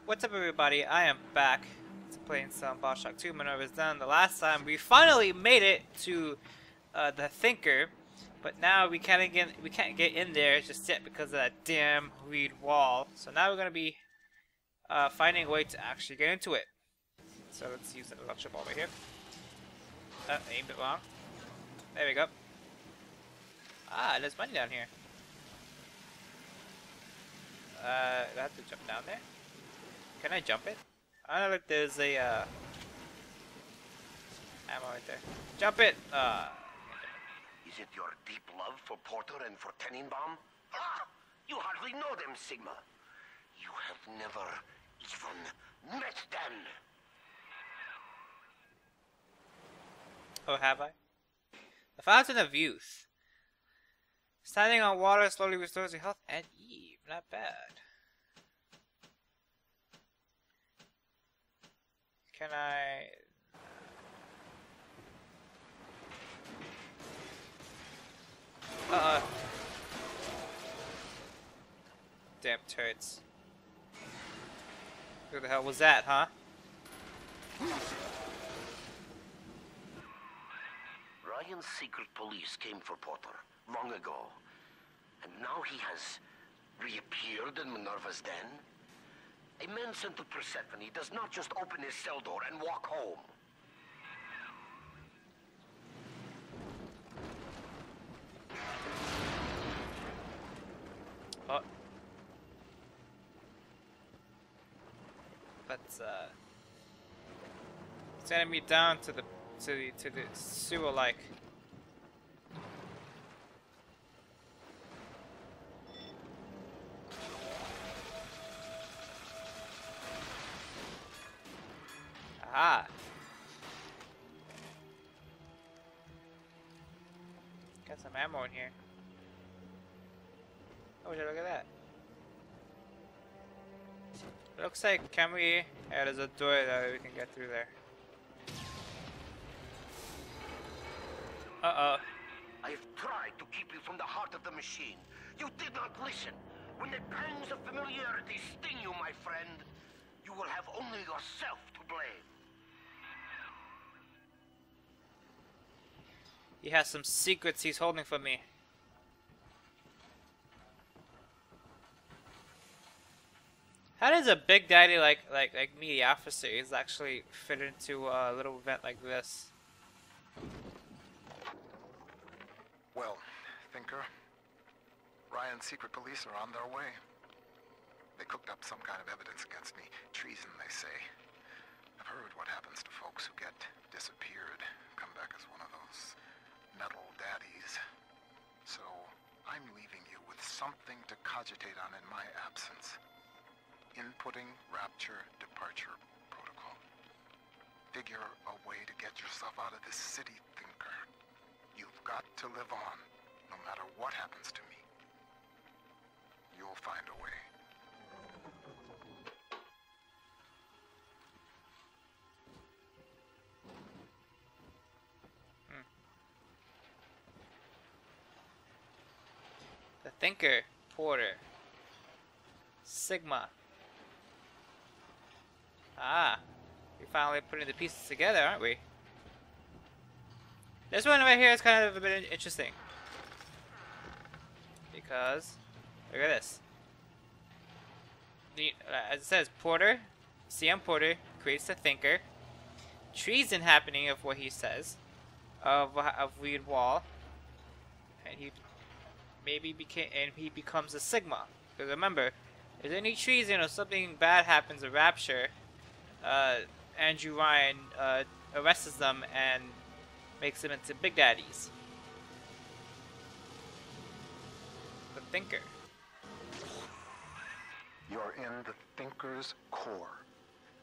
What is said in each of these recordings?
What's up, everybody? I am back to playing some Bioshock 2. Minerva's done. The last time we finally made it to the Thinker, but now we can't get in there just yet because of that damn weed wall. So now we're gonna be finding a way to actually get into it. So let's use the electric ball right here. Aimed it wrong. There we go. Ah, there's money down here. Do I have to jump down there? Can I jump it? I don't know if there's a ammo right there. Jump it! Is it your deep love for Porter and for Tenenbaum? Ah! You hardly know them, Sigma. You have never even met them. Oh, have I? The Fountain of Youth. Standing on water slowly restores your health and Eve. Not bad. Can I... Damn turds. Who the hell was that, huh? Ryan's secret police came for Porter long ago. And now he has reappeared in Minerva's den. A man sent to Persephone does not just open his cell door and walk home. Oh. Let's sending me down to the sewer like. Aha. Got some ammo in here. Oh, look at that. Looks like, can we... Yeah, there's a door that we can get through there. Uh-oh. I have tried to keep you from the heart of the machine. You did not listen. When the pangs of familiarity sting you, my friend, you will have only yourself to blame. He has some secrets he's holding from me. How does a big daddy like me, the officer, is actually fit into a little event like this? Well, Thinker, Ryan's secret police are on their way. They cooked up some kind of evidence against me. Treason, they say. I've heard what happens to folks who get disappeared, come back as one of those metal daddies. So, I'm leaving you with something to cogitate on in my absence. Inputting Rapture Departure Protocol. Figure a way to get yourself out of this city, Thinker. You've got to live on, no matter what happens to me. You'll find a way. The Thinker, Porter, Sigma. Ah, we're finally putting the pieces together, aren't we? This one right here is kind of a bit interesting. Because, look at this. As it says, Porter, CM Porter creates the Thinker. Treason happening of what he says. Of Weed Wall. And he becomes a Sigma. Because remember, if there's any treason or something bad happens to Rapture, Andrew Ryan arrests them and makes them into Big Daddies. The Thinker. You're in the Thinker's core.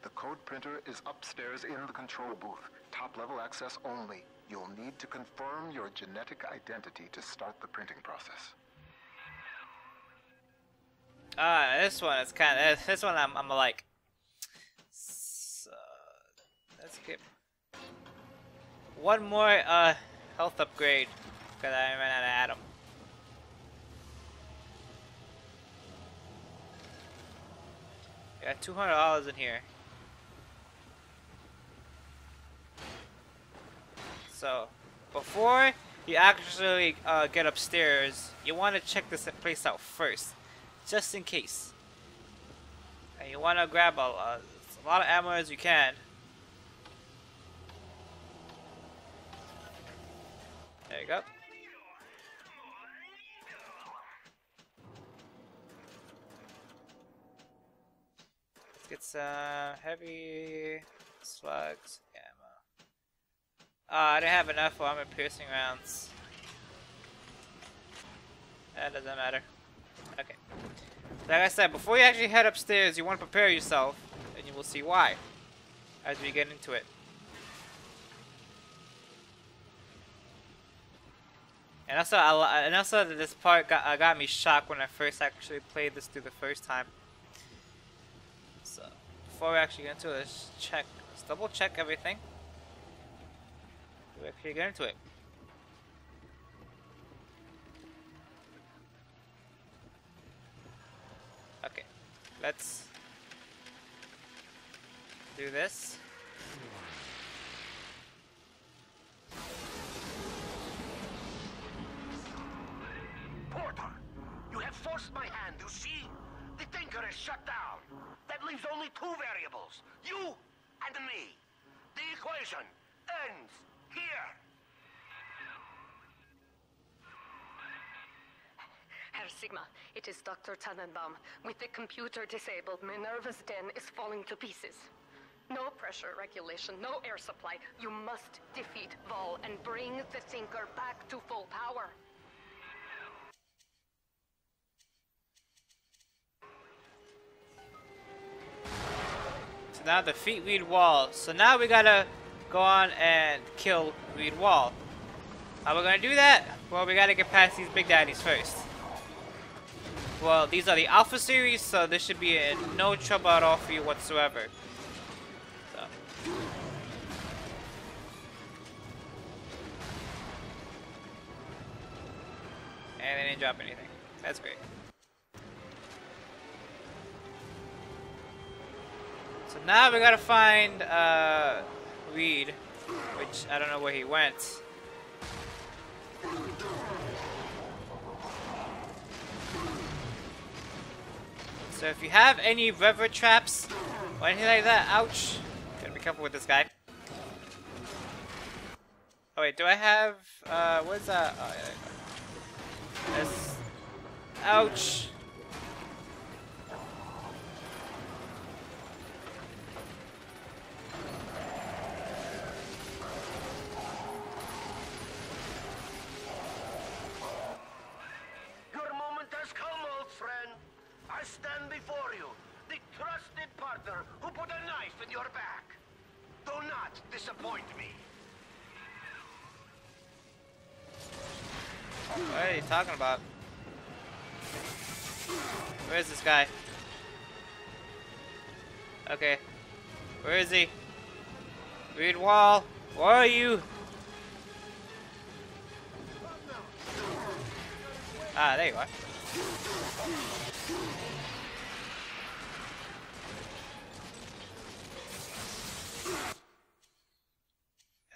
The code printer is upstairs in the control booth. Top-level access only. You'll need to confirm your genetic identity to start the printing process. This one is kind of... This one I'm like... So, let's get... one more, health upgrade. Because I ran out of Adam. Got $200 in here. So, before you actually get upstairs, you want to check this place out first, just in case. And you want to grab a lot of ammo as you can. There you go. Let's get some heavy slugs ammo. I didn't have enough armor piercing rounds. That doesn't matter. Okay. Like I said, before you actually head upstairs, you want to prepare yourself, and you will see why as we get into it. And also this part got me shocked when I first actually played this through the first time. So before we actually get into it, let's double check everything. We actually get into it. Okay, let's do this. Porter, you have forced my hand, you see? The Thinker is shut down. That leaves only two variables, you and me. The equation ends here. Herr Sigma, it is Dr. Tannenbaum. With the computer disabled, Minerva's den is falling to pieces. No pressure regulation, no air supply. You must defeat Vol and bring the Thinker back to full power. So now defeat Reed Wall. So now we gotta go on and kill Reed Wall. How are we gonna do that? Well, we gotta get past these big daddies first. Well, these are the Alpha series, so this should be no trouble at all for you whatsoever. So. And they didn't drop anything. That's great. So now we gotta find Reed, which I don't know where he went. So if you have any river traps or anything like that, ouch. Gotta be careful with this guy. Oh wait, do I have what's that? Oh yeah, there you go. This. Ouch. Your moment has come, old friend. I stand before you, the trusted partner who put a knife in your back. Do not disappoint me. What are you talking about? Where is this guy? Okay. Where is he? Reed Wall, where are you? Ah, there you are.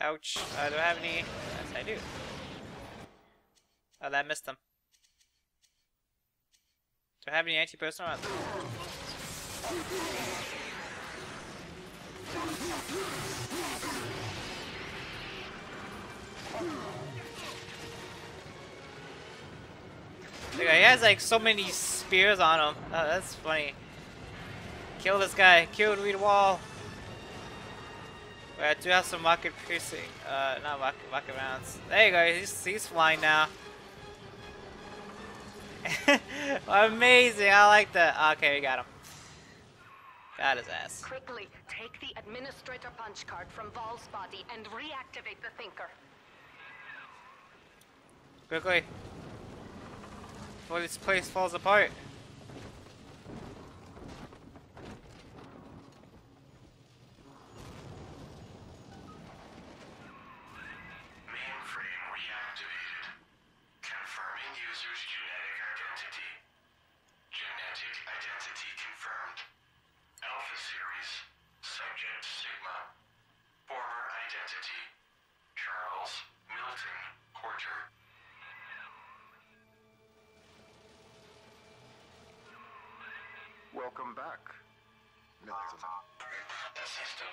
Ouch. Do I have any? Yes, I do. Oh, that missed him. Do I have any anti-personal? Look, he has like so many spears on him. Oh, that's funny. Kill this guy. Kill Reed Wall. Wait, I do have some rocket piercing. Not rocket rounds. There you go. He's flying now. Amazing. I like that. Okay, we got him. Got his ass. Quickly, take the administrator punch card from Vol's body and reactivate the Thinker. Quickly. Before this place falls apart. Mainframe reactivated. Confirming user's genetic identity. Genetic identity confirmed. Welcome back, Milton. System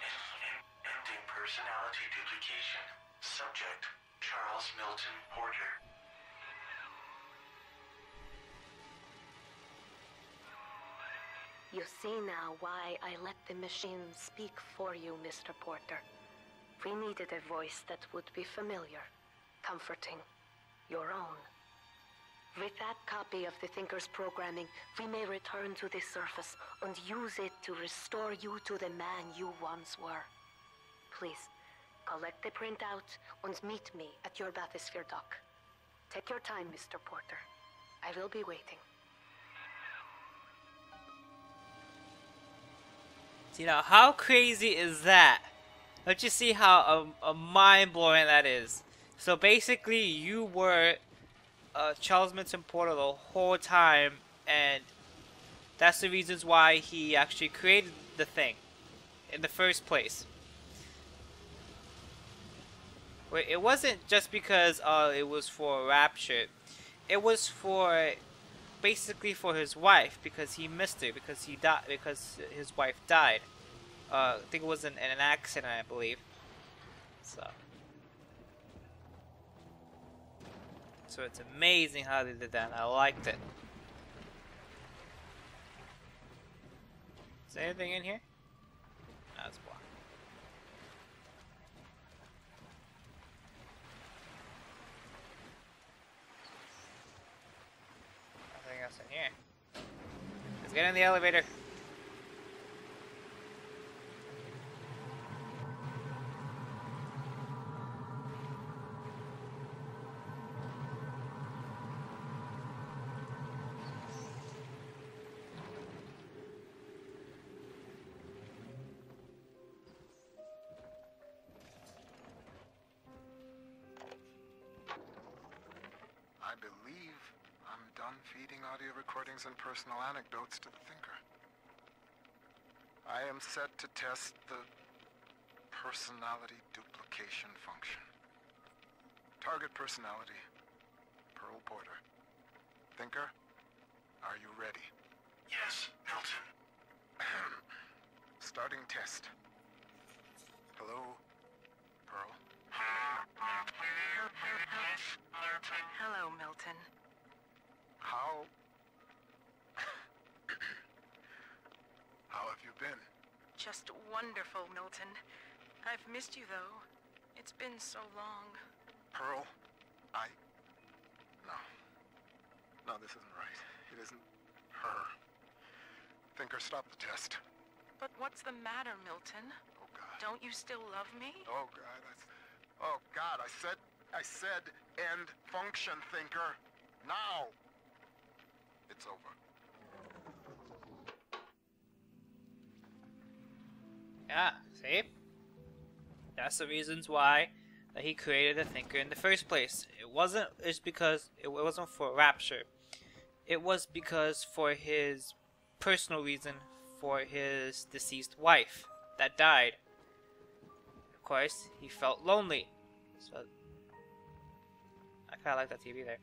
ending personality duplication. Subject, Charles Milton Porter. You see now why I let the machine speak for you, Mr. Porter. We needed a voice that would be familiar, comforting, your own. With that copy of the Thinker's programming, we may return to the surface and use it to restore you to the man you once were. Please, collect the printout and meet me at your bathysphere dock. Take your time, Mr. Porter. I will be waiting. You know, how crazy is that? Let's just see how mind-blowing that is. So basically, you were Charles Milton Porter the whole time, and that's the reasons why he actually created the thing in the first place. Wait, it wasn't just because it was for Rapture. It was for basically for his wife, because he missed her, because he died, because his wife died. I think it was in an accident, I believe. So it's amazing how they did that. I liked it. Is there anything in here? No, it's blocked. Nothing else in here. Let's get in the elevator. I believe I'm done feeding audio recordings and personal anecdotes to the Thinker. I am set to test the personality duplication function. Target personality, Pearl Porter. Thinker, are you ready? Yes, Milton. Starting test. Hello, Pearl. Hello, Milton. How have you been? Just wonderful, Milton. I've missed you, though. It's been so long. Pearl, No, this isn't right. It isn't her. Thinker, stop the test. But what's the matter, Milton? Oh, God. Don't you still love me? Oh, God, Oh, God, I said end function, Thinker. Now! It's over. Yeah, see? That's the reasons why that he created the Thinker in the first place. It wasn't just because it wasn't for Rapture. It was because for his personal reason, for his deceased wife that died. Of course, he felt lonely. So I kinda like that TV there.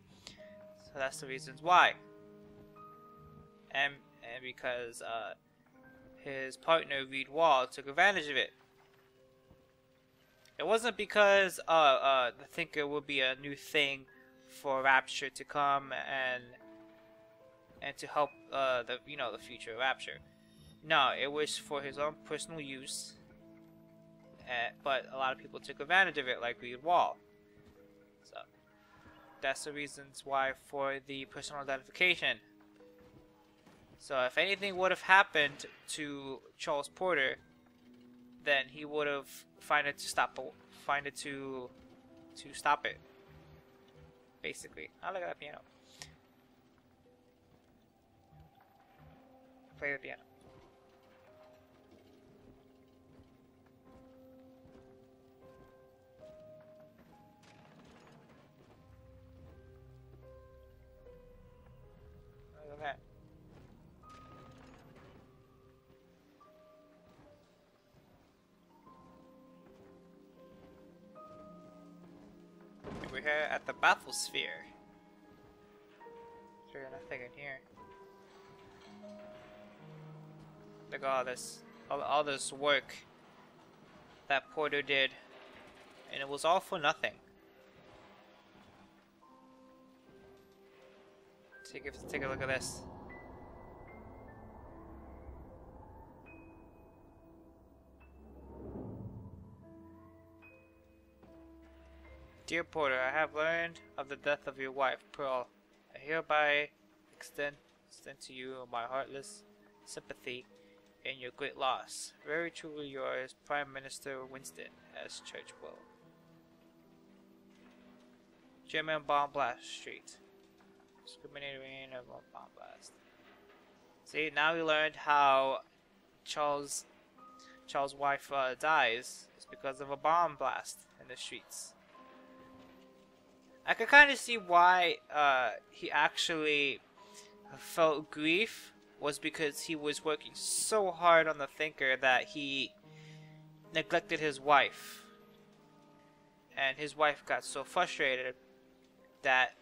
So that's the reasons why. And because his partner Reed Wall took advantage of it. It wasn't because the Thinker would be a new thing for Rapture to come and to help the future Rapture. No, it was for his own personal use. But a lot of people took advantage of it, like Reed Wall. So that's the reasons why for the personal identification. So if anything would have happened to Charles Porter, then he would have find it to stop it. Basically. I look at that piano. Play the piano. Look at that. We're here at the bathysphere. There's nothing in here. Look at all this work that Porter did, and it was all for nothing. Take a look at this. Dear Porter, I have learned of the death of your wife, Pearl. I hereby extend to you my heartless sympathy in your great loss. Very truly yours, Prime Minister Winston, S. Churchwell. German Bomb Blast Street. Discriminating bomb blast. See, now we learned how Charles' wife dies. It's because of a bomb blast in the streets. I could kind of see why he actually felt grief, was because he was working so hard on the Thinker that he neglected his wife. And his wife got so frustrated that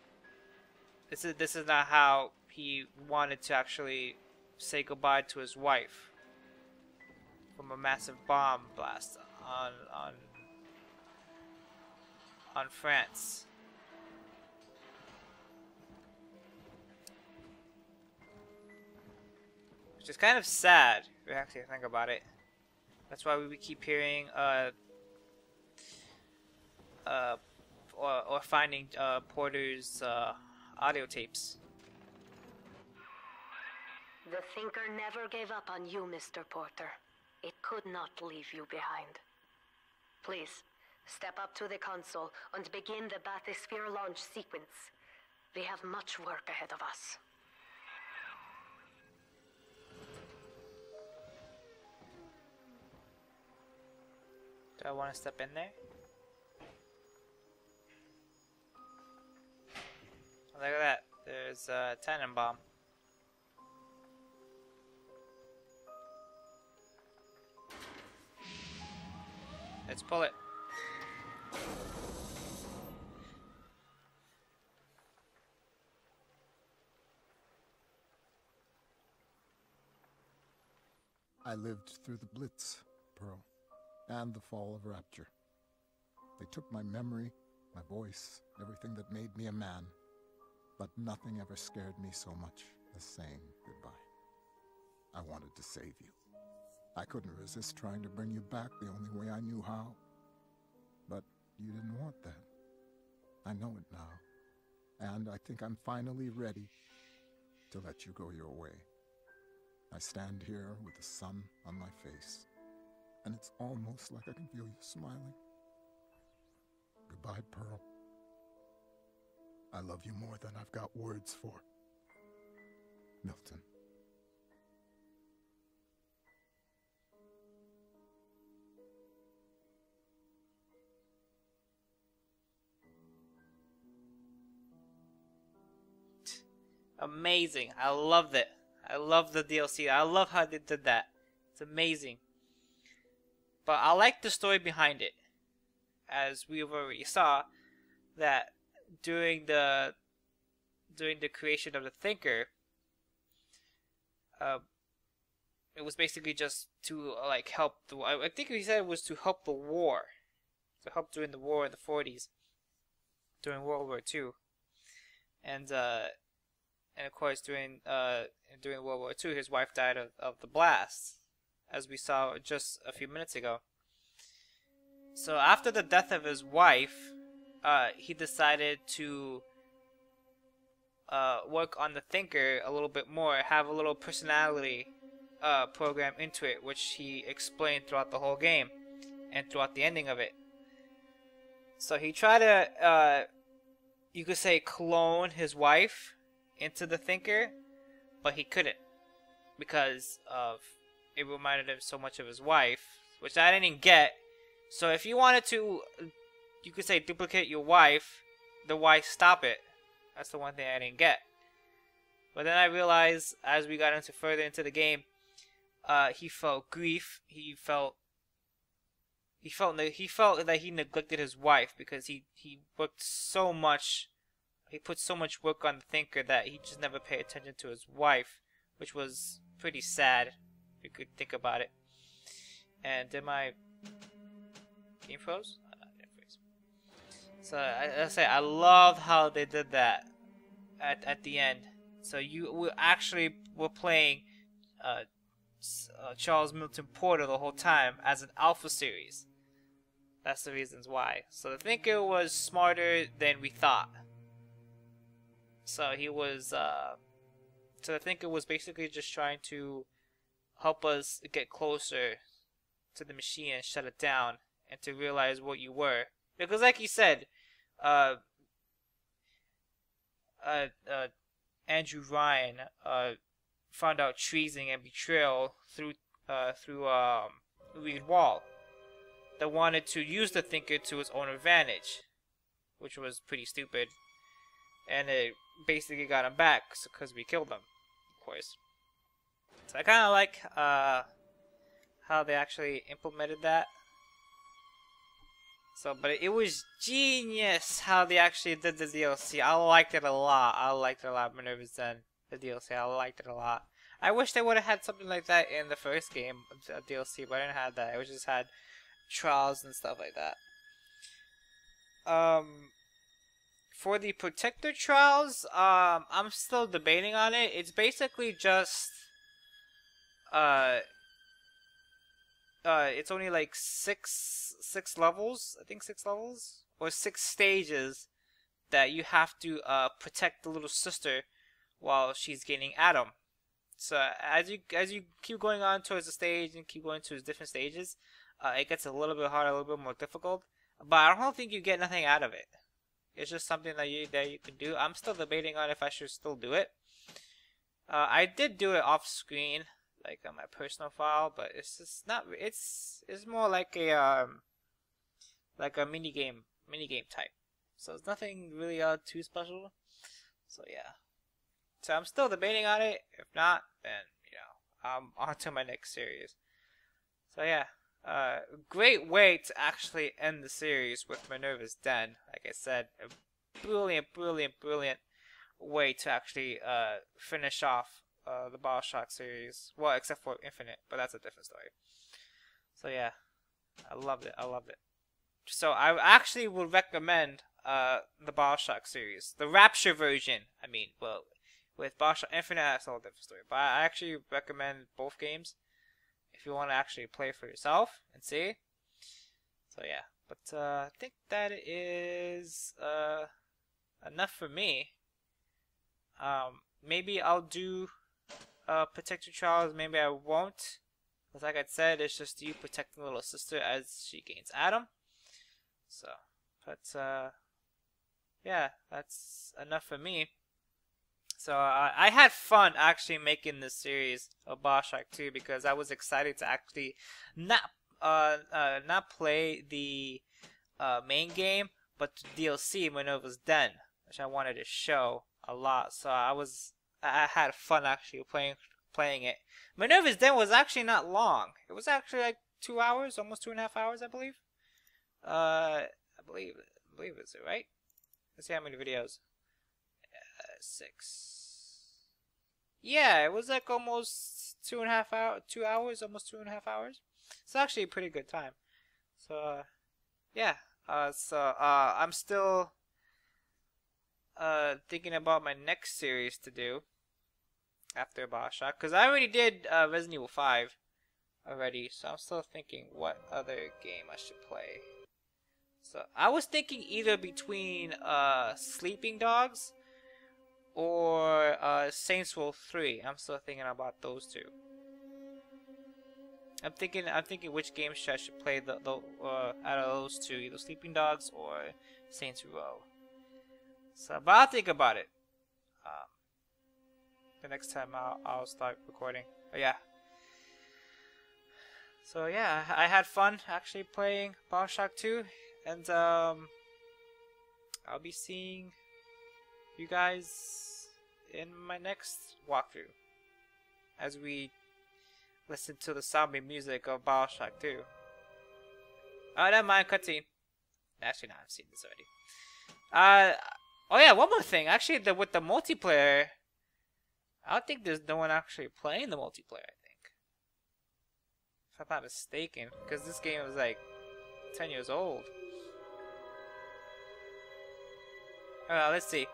this is not how he wanted to actually say goodbye to his wife from a massive bomb blast on France. Which is kind of sad, if you actually think about it. That's why we keep hearing or finding Porter's audio tapes. The Thinker never gave up on you, Mr. Porter. It could not leave you behind. Please, step up to the console and begin the bathysphere launch sequence. We have much work ahead of us. Do I want to step in there? Look at that. There's a Tannenbaum. Let's pull it. I lived through the Blitz, Pearl, and the fall of Rapture. They took my memory, my voice, everything that made me a man. But nothing ever scared me so much as saying goodbye. I wanted to save you. I couldn't resist trying to bring you back the only way I knew how. But you didn't want that. I know it now. And I think I'm finally ready to let you go your way. I stand here with the sun on my face, and it's almost like I can feel you smiling. Goodbye, Pearl. I love you more than I've got words for. Milton. Amazing. I loved it. I love the DLC. I love how they did that. It's amazing. But I like the story behind it. As we already saw, that during the creation of the Thinker, it was basically just to like help the. I think he said it was to help the war, to help during the war in the 40s, during World War II, and of course during World War II, his wife died of the blast, as we saw just a few minutes ago. So after the death of his wife, he decided to work on the Thinker a little bit more, have a little personality program into it, which he explained throughout the whole game and throughout the ending of it. So he tried to, you could say, clone his wife into the Thinker, but he couldn't because of it reminded him so much of his wife, which I didn't get. So if you wanted to, you could say, duplicate your wife, then why stop it? That's the one thing I didn't get. But then I realized as we got further into the game, he felt grief. He felt that he neglected his wife because he worked so much. He put so much work on the Thinker that he just never paid attention to his wife, which was pretty sad you could think about it. And did my game froze? Didn't freeze. So I say I love how they did that at the end. So we actually were playing Charles Milton Porter the whole time as an alpha series. That's the reasons why. So the Thinker was smarter than we thought. So he was so the Thinker was basically just trying to help us get closer to the machine and shut it down and to realize what you were. Because like you said, Andrew Ryan found out treason and betrayal through Reed Wall, that wanted to use the Thinker to his own advantage, which was pretty stupid, and it basically got him back because we killed him, of course. So I kind of like how they actually implemented that. So, but it was genius how they actually did the DLC. I liked it a lot. Minerva's Den, the DLC. I liked it a lot. I wish they would have had something like that in the first game, DLC, but I didn't have that. It just had trials and stuff like that. For the Protector trials, I'm still debating on it. It's basically just it's only like six levels, I think 6 levels or 6 stages that you have to protect the little sister while she's getting Adam. So as you keep going on towards the stage and keep going to different stages, it gets a little bit harder, a little bit more difficult. But I don't think you get nothing out of it. It's just something that you can do. I'm still debating on if I should still do it. I did do it off screen, like on my personal file, but it's just not. It's more like a mini game type. So it's nothing really too special. So yeah. So I'm still debating on it. If not, then I'm on to my next series. So yeah. Great way to actually end the series with Minerva's Den. Like I said, a brilliant way to actually finish off the Bioshock series. Well, except for Infinite, but that's a different story. So yeah, I loved it. So I actually would recommend the Bioshock series, the Rapture version. I mean, well, with Bioshock Infinite, that's a whole different story. But I actually recommend both games if you want to actually play for yourself and see. So yeah, but I think that is enough for me. Maybe I'll do Protector Trials, maybe I won't. Because like I said, it's just you protecting little sister as she gains Adam. So, but yeah, that's enough for me. So I had fun actually making this series of Bioshock 2 because I was excited to actually not play the main game, but the DLC Minerva's Den, which I wanted to show a lot. So I had fun actually playing it. Minerva's Den was actually not long. It was actually like 2 hours, almost 2.5 hours, I believe. I believe it's it, right? Let's see how many videos. 6. Yeah, it was like almost 2 hours, almost 2.5 hours. It's actually a pretty good time. So yeah. I'm still thinking about my next series to do after Bioshock, because I already did Resident Evil 5 already. So I'm still thinking what other game I should play. So I was thinking either between Sleeping Dogs or Saints Row 3. I'm still thinking about those two. I'm thinking which games I should play out of those two, either Sleeping Dogs or Saints Row. So, but I'll think about it. The next time I'll start recording. But yeah. So yeah, I had fun actually playing Bioshock 2, and I'll be seeing you guys in my next walkthrough as we listen to the zombie music of Bioshock 2. Oh, never mind, cutscene. Actually, no, I've seen this already. Oh yeah, one more thing. Actually, with the multiplayer, I don't think there's no one actually playing the multiplayer, I think. if I'm not mistaken, because this game was like 10 years old. Let's see.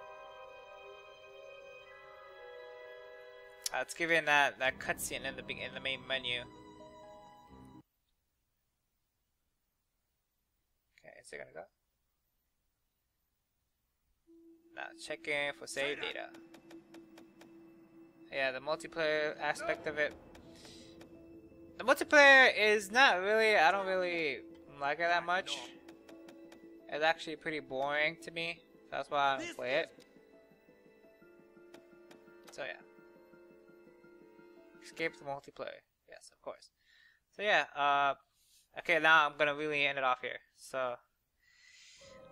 Let's give in that cutscene in the main menu. Okay, is it gonna go? Now checking for save data. Yeah, the multiplayer aspect of it. The multiplayer is not really, I don't really like it that much. It's actually pretty boring to me. That's why I don't play it. So yeah. Escape the multiplayer. Yes, of course. So yeah, okay, now I'm gonna really end it off here. So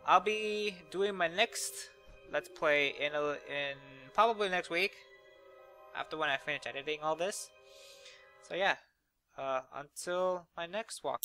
I'll be doing my next Let's Play in probably next week, after when I finish editing all this. So yeah, until my next walk.